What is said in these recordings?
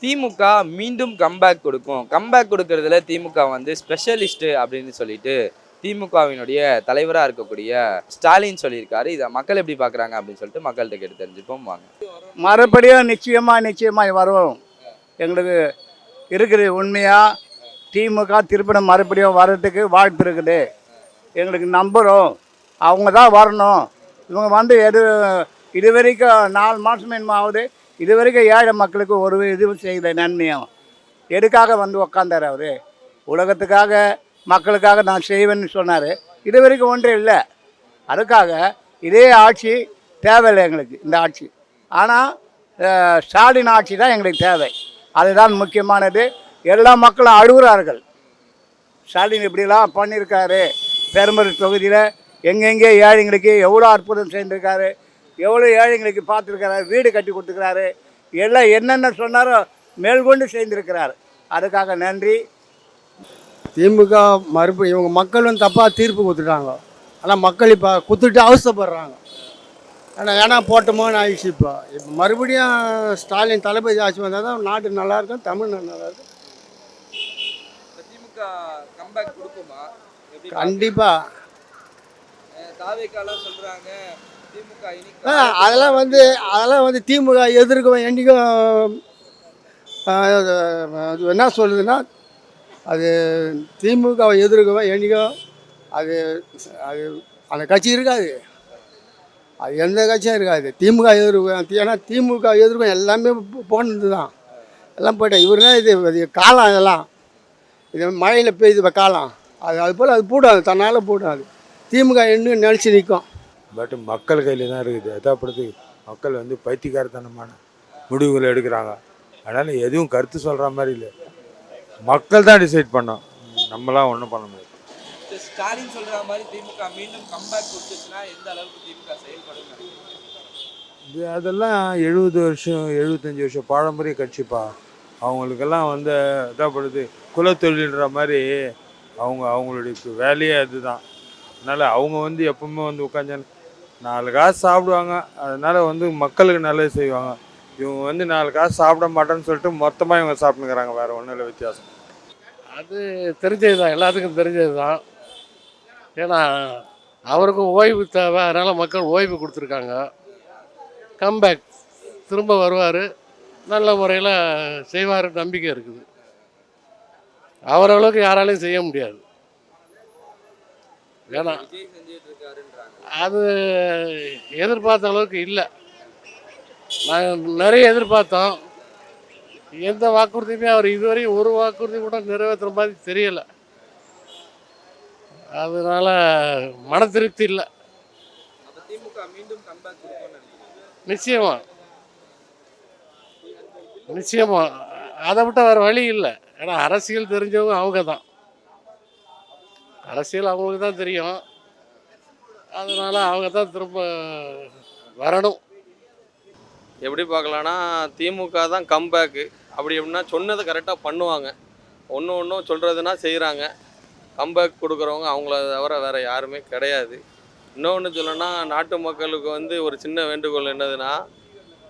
திமுக மீண்டும் கம்பேக் கொடுக்கும். கம்பேக் கொடுக்கறதுல திமுக வந்து ஸ்பெஷலிஸ்ட் அப்படின்னு சொல்லிட்டு திமுகவினுடைய தலைவராக இருக்கக்கூடிய ஸ்டாலின் சொல்லியிருக்காரு. இதை மக்கள் எப்படி பார்க்குறாங்க அப்படின்னு சொல்லிட்டு மக்கள்கிட்ட கேட்டு தெரிஞ்சுப்போம் வாங்க. மறுபடியும் நிச்சயமாக வரும். எங்களுக்கு இருக்குது உண்மையாக திமுக திருப்பின மறுபடியும் வர்றதுக்கு வாய்ப்பு இருக்குது. எங்களுக்கு நம்புகிறோம் அவங்க தான் வரணும். இவங்க வந்து இது வரைக்கும் 4 மாதம் என்னமோ ஆகுது. இது வரைக்கும் ஏழை மக்களுக்கு ஒரு இதுவும் செய்யலை நன்மையும். எதுக்காக வந்து உக்காந்தார் அவர்? உலகத்துக்காக மக்களுக்காக நான் செய்வேன்னு சொன்னார். இது வரைக்கும் ஒன்றும் இல்லை. அதுக்காக இதே ஆட்சி தேவையில்லை எங்களுக்கு, இந்த ஆட்சி. ஆனால் ஸ்டாலின் ஆட்சி தான் எங்களுக்கு தேவை. அதுதான் முக்கியமானது. எல்லா மக்களும் அழுகிறார்கள். ஸ்டாலின் இப்படிலாம் பண்ணியிருக்காரு. பெரம்பலூர் தொகுதியில் எங்கெங்கே ஏழைங்களுக்கு எவ்வளோ அற்புதம் செய்திருக்காரு, எவ்வளோ ஏழைங்களுக்கு பார்த்துருக்கிறாரு, வீடு கட்டி கொடுத்துருக்கிறாரு. எல்லாம் என்னென்ன சொன்னாரோ மேல்கொண்டு செய்திருக்கிறார். அதுக்காக நன்றி. திமுக இவங்க மக்கள் வந்து தப்பாக தீர்ப்பு கொடுத்துட்டாங்க. ஆனால் மக்கள் இப்போ குத்துட்டு அவசரப்படுறாங்க. ஏன்னா போட்டோமோன்னு ஆயிடுச்சு. இப்போ மறுபடியும் ஸ்டாலின் தளபதி ஆட்சி வந்தால் தான் நாடு நல்லாயிருக்கும், தமிழ்நாடு நல்லாயிருக்கும். திமுக கம்பேக் கொடுக்குமா? கண்டிப்பாக. சொல்கிறாங்க அதெல்லாம் வந்து திமுக எதிர்க்கும் என்றைக்கும் என்ன சொல்லுதுன்னா, அது திமுகவை எதிர்க்கவன் என்றைக்கும் அது அந்த கட்சி இருக்காது. அது எந்த கட்சியும் இருக்காது. திமுக எதிர்க்கும். ஏன்னா திமுக எதிர்க்கும் எல்லாமே போனது தான். எல்லாம் போயிட்டேன். இவருனா இது காலம். இதெல்லாம் இது மழையில் பெய்யுது இப்போ காலம். அது போல் அது போடாது, தன்னால் போடாது. திமுக இன்னும் நினச்சி நிற்கும். பட் மக்கள் கையில் தான் இருக்குது. எதாப்படுத்து மக்கள் வந்து பைத்தியக்காரத்தனமான முடிவுகளை எடுக்கிறாங்க. அதனால் எதுவும் கருத்து சொல்கிற மாதிரி இல்லை. மக்கள் தான் டிசைட் பண்ணோம். நம்மளாம் ஒன்றும் பண்ண முடியாது. ஸ்டாலின் சொல்கிற மாதிரி திமுக மீண்டும் கம்பேக் கொடுத்துச்சுன்னா எந்த அளவுக்கு திமுக செயல்படும்? இது அதெல்லாம் 70 வருஷம் 75 வருஷம் பாரம்பரிய கட்சிப்பா. அவங்களுக்கெல்லாம் வந்து எதாப்படுது குலத்தொழில்ன்ற மாதிரி அவங்களுடைய வேலையே அதுதான். அதனால் அவங்க வந்து எப்பவுமே வந்து உட்காந்து 4 காசு சாப்பிடுவாங்க. அதனால் வந்து மக்களுக்கு நல்லது செய்வாங்க. இவங்க வந்து 4 காசு சாப்பிட மாட்டேன்னு சொல்லிட்டு மொத்தமாக இவங்க சாப்பிட்டுக்கிறாங்க. வேறு ஒன்றும் இல்லை வித்தியாசம். அது தெரிஞ்சது தான், எல்லாத்துக்கும் தெரிஞ்சது தான். ஏன்னா அவருக்கும் ஓய்வு தேவை. அதனால் மக்கள் ஓய்வு கொடுத்துருக்காங்க. கம்பேக் திரும்ப வருவார், நல்ல முறையில் செய்வார், நம்பிக்கை இருக்குது. அவரளவுக்கு யாராலையும் செய்ய முடியாது. ஏன்னா அது எதிர்பார்த்த அளவுக்கு இல்லை. நாங்கள் நிறைய எதிர்பார்த்தோம். எந்த வாக்குறுதியுமே அவர் இதுவரையும் ஒரு வாக்குறுதி கூட நிறைவேற்றுற மாதிரி தெரியலை. அதனால மன திருப்தி இல்லை. நிச்சயமா அதை விட்ட வேறு வழி இல்லை. ஏன்னா அரசியல் தெரிஞ்சவங்க அவங்க தான். அரசியல் அவங்களுக்கு தான் தெரியும். அதனால் அவங்க தான் திரும்ப வரணும். எப்படி பார்க்கலான்னா, திமுக தான் கம்பேக்கு. அப்படி எப்படின்னா சொன்னதை கரெக்டாக பண்ணுவாங்க. ஒன்றும் சொல்கிறதுனா செய்கிறாங்க. கம்பேக் கொடுக்குறவங்க அவங்கள தவிர வேறு யாருமே கிடையாது. இன்னொன்று சொல்லணும்னா, நாட்டு மக்களுக்கு வந்து ஒரு சின்ன வேண்டுகோள் என்னதுன்னா,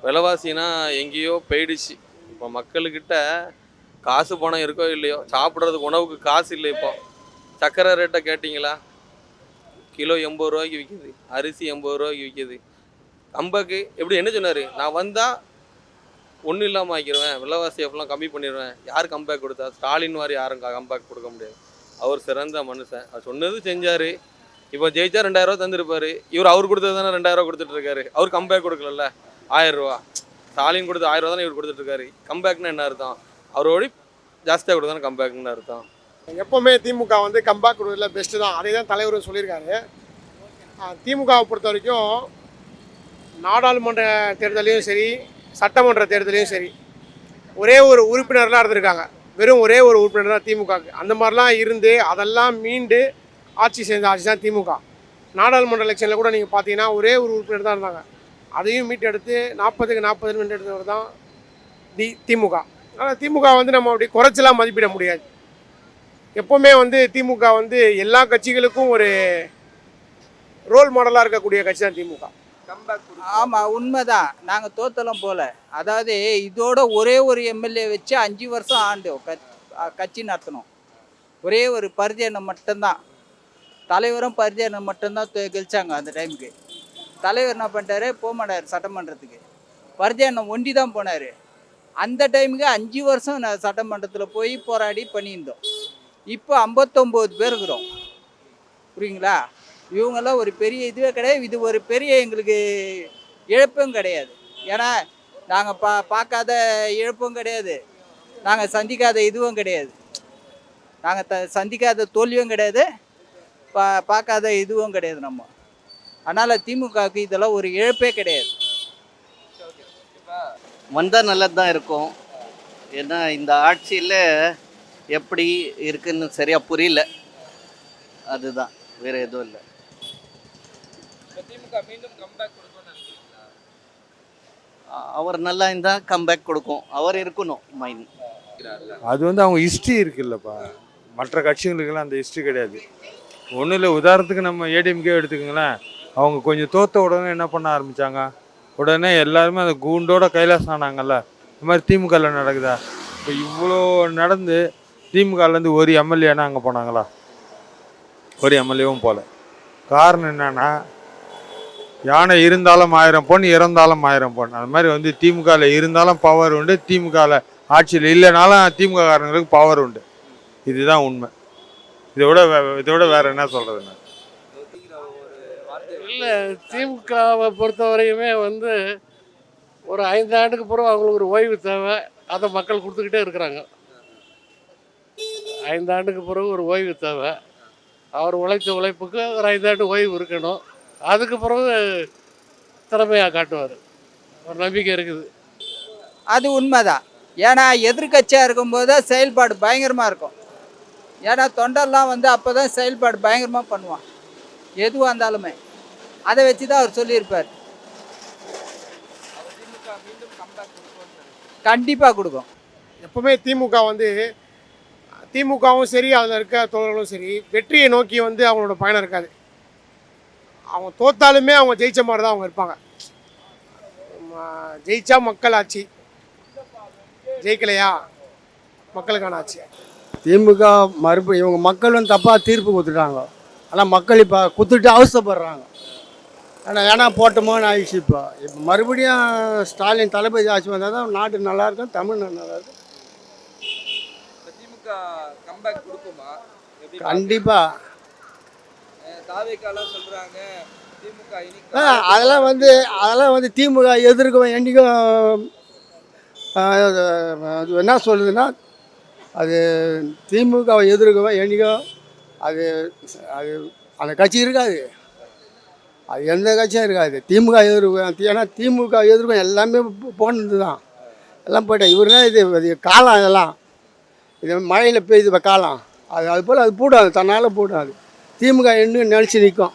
விலைவாசினா எங்கேயோ போயிடுச்சு. இப்போ மக்கள்கிட்ட காசு பணம் இருக்கோ இல்லையோ, சாப்பிட்றதுக்கு உணவுக்கு காசு இல்லை. இப்போ சர்க்கரை ரேட்டை கேட்டிங்களா? கிலோ 80 ரூபாய்க்கு விற்கிது. அரிசி 80 ரூபாய்க்கு விற்கிது. கம்பேக்கு எப்படி என்ன சொன்னார்? நான் வந்தால் ஒன்றும் இல்லாமல் ஆக்கிடுவேன், விலைவாசி எப்பெல்லாம் கம்மி பண்ணிடுவேன். யார் கம்பேக் கொடுத்தா? ஸ்டாலின் மாதிரி யாரும் கம்பேக் கொடுக்க முடியாது. அவர் சிறந்த மனுஷன். அவர் சொன்னது செஞ்சார். இப்போ ஜெயிச்சா 2000 ரூபா தந்துருப்பார். அவர் கொடுத்தது தானே 2000 ரூபா கொடுத்துட்ருக்காரு. அவர் கம்பேக் கொடுக்கல. 1000 ரூபா ஸ்டாலின் கொடுத்து 1000 ரூபா தானே இவர் கொடுத்துட்ருக்காரு. கம்பேக்னு என்ன அர்த்தம்? அவரோட ஜாஸ்தியாக கொடுத்தானே கம்பேக்னு அர்த்தம். எப்போவுமே திமுக வந்து கம்பேக் கொடுக்கறதுல பெஸ்ட்டு தான். அதே தான் தலைவர் சொல்லியிருக்காரு. திமுகவை பொறுத்த வரைக்கும் நாடாளுமன்ற தேர்தலையும் சரி, சட்டமன்ற தேர்தலையும் சரி, ஒரே ஒரு உறுப்பினர்லாம் இருந்திருக்காங்க. வெறும் ஒரே ஒரு உறுப்பினர் தான் திமுகவுக்கு. அந்த மாதிரிலாம் இருந்து அதெல்லாம் மீண்டு ஆட்சி சேர்ந்த ஆட்சி தான் திமுக. நாடாளுமன்ற எலெக்ஷனில் கூட நீங்கள் பார்த்தீங்கன்னா ஒரே ஒரு உறுப்பினர் தான் இருந்தாங்க. அதையும் மீட்டெடுத்து 40க்கு 40 மீட்டெடுத்தவர் தான் திமுக. ஆனால் திமுக வந்து நம்ம அப்படி குறைச்சலாம் மதிப்பிட முடியாது. எப்போவுமே வந்து திமுக வந்து எல்லா கட்சிகளுக்கும் ஒரு ரோல் மாடலாக இருக்கக்கூடிய கட்சி தான் திமுக. கம்பேக் ஆமாம் உண்மைதான். நாங்கள் தோத்தலாம் போல. அதாவது இதோட ஒரே ஒரு எம்எல்ஏ வச்சு 5 வருஷம் ஆண்டோம் கட்சி நடத்தணும். ஒரே ஒரு பரிதியண்ணன் மட்டும்தான், தலைவரும் பரிதியண்ணன் மட்டும்தான் கெலிச்சாங்க அந்த டைமுக்கு. தலைவர் என்ன பண்ணிட்டாரு, போக மாட்டார் சட்டமன்றத்துக்கு. பரிதியண்ணன் ஒண்டி தான் போனார். அந்த டைமுக்கு 5 வருஷம் நான் சட்டமன்றத்தில் போய் போராடி பண்ணியிருந்தோம். இப்போ 59 பேர் இருக்கிறோம். புரியுங்களா? இவங்கெல்லாம் ஒரு பெரிய இதுவே கிடையாது. இது ஒரு பெரிய எங்களுக்கு இழப்பும் கிடையாது. ஏன்னா நாங்கள் பார்க்காத இழப்பும் கிடையாது, நாங்கள் சந்திக்காத இதுவும் கிடையாது, நாங்கள் சந்திக்காத தோல்வியும் கிடையாது, பார்க்காத இதுவும் கிடையாது நம்ம. அதனால் திமுகவுக்கு இதெல்லாம் ஒரு இழப்பே கிடையாது. வந்தால் நல்லது தான் இருக்கும். ஏன்னா இந்த ஆட்சியில் எப்படி இருக்குன்னு சரியாக புரியல, அதுதான், வேறு எதுவும் இல்லை. திமுக மீண்டும் கம்பேக் கொடுக்கும்னு நினைக்கிறீங்களா? அவர் நல்லா இருந்தால் கம்பேக் கொடுக்கும், அவர் இருக்கணும் மைண்ட். அது வந்து அவங்க ஹிஸ்ட்ரி இருக்குல்லப்பா, மற்ற கட்சிகளுக்கெல்லாம் அந்த ஹிஸ்ட்ரி கிடையாது. ஒன்றும் இல்லை, உதாரணத்துக்கு நம்ம ஏடிஎம்கே எடுத்துக்கோங்களேன். அவங்க கொஞ்சம் தோத்த உடனே என்ன பண்ண ஆரம்பித்தாங்க, உடனே எல்லாருமே அந்த கூண்டோட கைலாசம் ஆனாங்கல்ல. இந்த மாதிரி திமுகவில் நடக்குதா? இப்போ இவ்வளோ நடந்து திமுகலேருந்து ஒரு எம்எல்ஏனா அங்கே போனாங்களா? ஒரு எம்எல்ஏவும் போகல. காரணம் என்னன்னா, யானை இருந்தாலும் 1000 பொன், இறந்தாலும் 1000 பொன். அது மாதிரி வந்து திமுகவில் இருந்தாலும் பவர் உண்டு, திமுகவில் ஆட்சியில் இல்லைனாலும் திமுக காரங்களுக்கு பவர் உண்டு. இதுதான் உண்மை. இதோட வேற என்ன சொல்கிறதுண்ணா? இல்லை, திமுகவை பொறுத்தவரையுமே வந்து ஒரு 5 ஆண்டுக்கு பிறகு அவங்களுக்கு ஒரு ஓய்வு தேவை. அதை மக்கள் கொடுத்துக்கிட்டே இருக்கிறாங்க. 5 ஆண்டுக்கு பிறகு ஒரு ஓய்வு தேவை. அவர் உழைத்த உழைப்புக்கு ஒரு 5 ஆண்டு ஓய்வு இருக்கணும். அதுக்கு பிறகு திறமையாக காட்டுவார், ஒரு நம்பிக்கை இருக்குது. அது உண்மைதான். ஏன்னா எதிர்கட்சியாக இருக்கும்போது செயல்பாடு பயங்கரமாக இருக்கும். ஏன்னா தொண்டர்லாம் வந்து அப்போ தான் செயல்பாடு பயங்கரமாக பண்ணுவான், எதுவாக இருந்தாலுமே. அதை வச்சு தான் அவர் சொல்லியிருப்பார். கண்டிப்பாக கொடுக்கும். எப்பவுமே திமுக வந்து திமுகவும் சரி, அதில் இருக்க தோழர்களும் சரி, வெற்றியை நோக்கி வந்து அவங்களோட பயணம் இருக்காது. அவங்க தோத்தாலுமே அவங்க ஜெயிச்ச மாதிரி தான் அவங்க இருப்பாங்க. ஜெயிச்சா மக்கள் ஆட்சி, ஜெயிக்கலையா மக்களுக்கான ஆட்சி. திமுக மறுபடியும் இவங்க மக்கள் வந்து தப்பாக தீர்ப்பு கொடுத்துட்டாங்க. ஆனால் மக்கள் இப்போ குத்துட்டு அவசரப்படுறாங்க. ஏன்னா போட்டோமோன்னு ஆயிடுச்சு. இப்போ மறுபடியும் ஸ்டாலின் தளபதி ஆட்சி வந்தால் தான் நாடு நல்லாயிருக்கும், தமிழ்நாடு நல்லாயிருக்கும். திமுக கம்பேக் கொடுக்குமா? கண்டிப்பாக. தாவேக்காலாம் சொல்றாங்க திமுக அதெல்லாம் வந்து திமுக எதிர்க்கும் என்றைக்கும் அது என்ன சொல்லுதுன்னா, அது திமுகவை எதிர்க்கும் என்றைக்கும் அது அது அந்த கட்சி இருக்காது, அது எந்த கட்சியும் இருக்காது. திமுக எதிர்க்கும். ஏன்னா திமுக எதிர்க்கும் எல்லாமே போனது தான், எல்லாம் போயிட்டேன். இவருனா இது காலம், இதெல்லாம் இது மழையில் பெய்யுது காலம், அது போல் அது போடாது, தன்னால் போடாது. திமுக இன்னும் நினச்சி நிற்கும்.